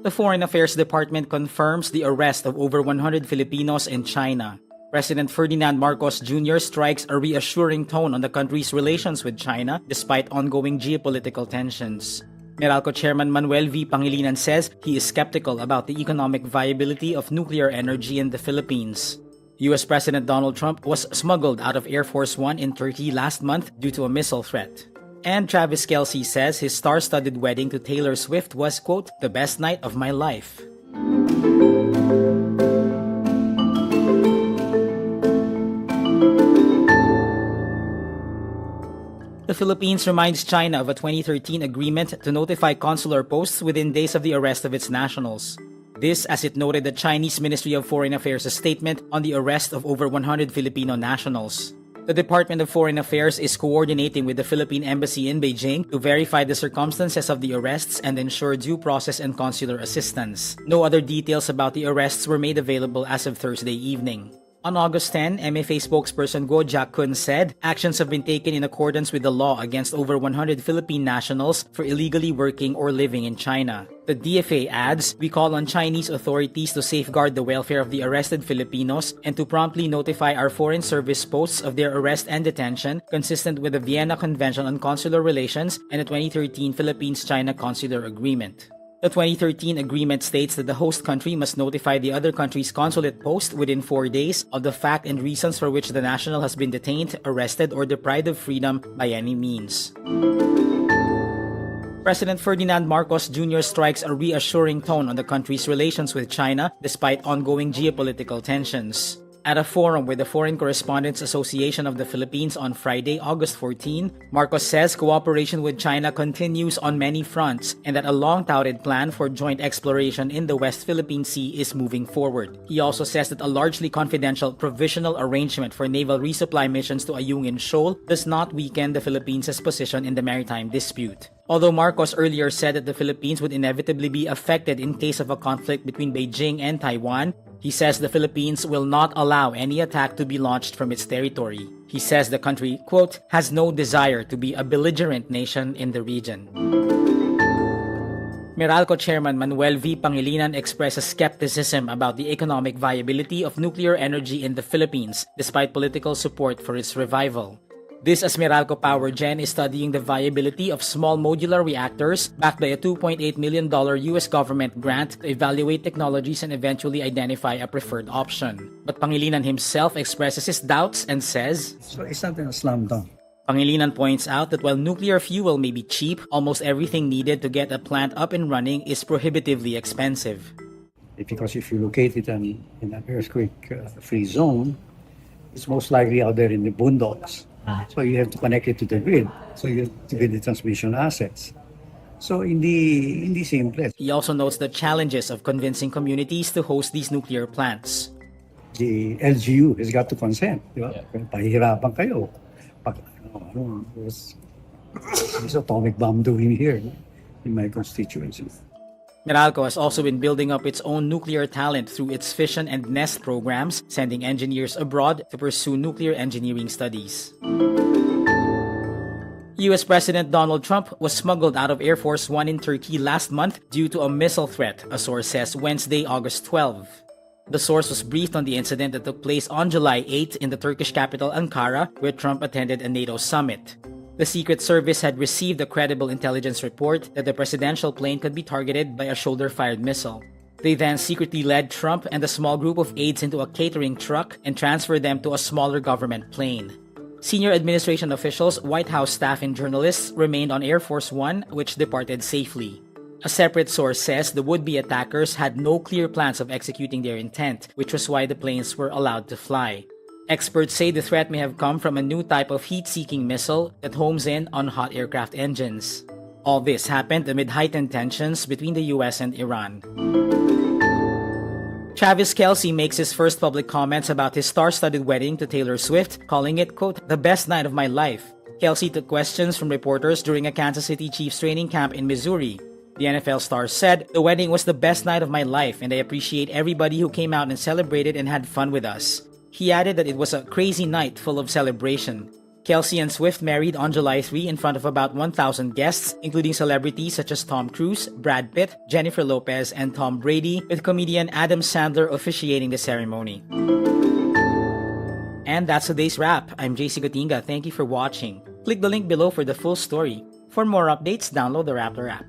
The Foreign Affairs Department confirms the arrest of over 100 Filipinos in China. President Ferdinand Marcos Jr. strikes a reassuring tone on the country's relations with China despite ongoing geopolitical tensions. Meralco Chairman Manuel V. Pangilinan says he is skeptical about the economic viability of nuclear energy in the Philippines. US President Donald Trump was smuggled out of Air Force One in Turkey last month due to a missile threat. And Travis Kelce says his star-studded wedding to Taylor Swift was, quote, the best night of my life. The Philippines reminds China of a 2013 agreement to notify consular posts within days of the arrest of its nationals. This as it noted the Chinese Ministry of Foreign Affairs' statement on the arrest of over 100 Filipino nationals. The Department of Foreign Affairs is coordinating with the Philippine Embassy in Beijing to verify the circumstances of the arrests and ensure due process and consular assistance. No other details about the arrests were made available as of Thursday evening. On August 10, MFA spokesperson Go Jak-kun said actions have been taken in accordance with the law against over 100 Philippine nationals for illegally working or living in China. The DFA adds, we call on Chinese authorities to safeguard the welfare of the arrested Filipinos and to promptly notify our foreign service posts of their arrest and detention consistent with the Vienna Convention on Consular Relations and the 2013 Philippines-China Consular Agreement. The 2013 agreement states that the host country must notify the other country's consulate post within 4 days of the fact and reasons for which the national has been detained, arrested, or deprived of freedom by any means. President Ferdinand Marcos Jr. strikes a reassuring tone on the country's relations with China despite ongoing geopolitical tensions. At a forum with the Foreign Correspondents Association of the Philippines on Friday, August 14, Marcos says cooperation with China continues on many fronts and that a long-touted plan for joint exploration in the West Philippine Sea is moving forward. He also says that a largely confidential provisional arrangement for naval resupply missions to Ayungin Shoal does not weaken the Philippines' position in the maritime dispute. Although Marcos earlier said that the Philippines would inevitably be affected in case of a conflict between Beijing and Taiwan, he says the Philippines will not allow any attack to be launched from its territory. He says the country, quote, has no desire to be a belligerent nation in the region. Meralco Chairman Manuel V. Pangilinan expresses skepticism about the economic viability of nuclear energy in the Philippines despite political support for its revival. This as Meralco Power Gen is studying the viability of small modular reactors backed by a $2.8 million US government grant to evaluate technologies and eventually identify a preferred option. But Pangilinan himself expresses his doubts and says, So it's not a slam dunk. Pangilinan points out that while nuclear fuel may be cheap, almost everything needed to get a plant up and running is prohibitively expensive. Because if you locate it in an earthquake-free zone, it's most likely out there in the boondocks. So you have to connect it to the grid. So you have to get the transmission assets. So hindi simple. He also notes the challenges of convincing communities to host these nuclear plants. The LGU has got to consent. Diba? Pahihirapan kayo. What's this atomic bomb doing here in my constituency? Meralco has also been building up its own nuclear talent through its fission and nest programs, sending engineers abroad to pursue nuclear engineering studies. US President Donald Trump was smuggled out of Air Force One in Turkey last month due to a missile threat, a source says Wednesday, August 12. The source was briefed on the incident that took place on July 8 in the Turkish capital Ankara, where Trump attended a NATO summit. The Secret Service had received a credible intelligence report that the presidential plane could be targeted by a shoulder-fired missile. They then secretly led Trump and a small group of aides into a catering truck and transferred them to a smaller government plane. Senior administration officials, White House staff, and journalists remained on Air Force One, which departed safely. A separate source says the would-be attackers had no clear plans of executing their intent, which was why the planes were allowed to fly. Experts say the threat may have come from a new type of heat-seeking missile that homes in on hot aircraft engines. All this happened amid heightened tensions between the US and Iran. Travis Kelce makes his first public comments about his star-studded wedding to Taylor Swift, calling it, quote, the best night of my life. Kelce took questions from reporters during a Kansas City Chiefs training camp in Missouri. The NFL star said, the wedding was the best night of my life and I appreciate everybody who came out and celebrated and had fun with us. He added that it was a crazy night full of celebration. Kelce and Swift married on July 3 in front of about 1,000 guests, including celebrities such as Tom Cruise, Brad Pitt, Jennifer Lopez, and Tom Brady, with comedian Adam Sandler officiating the ceremony. And that's today's wrap. I'm JC Gotinga. Thank you for watching. Click the link below for the full story. For more updates, download the Rappler app.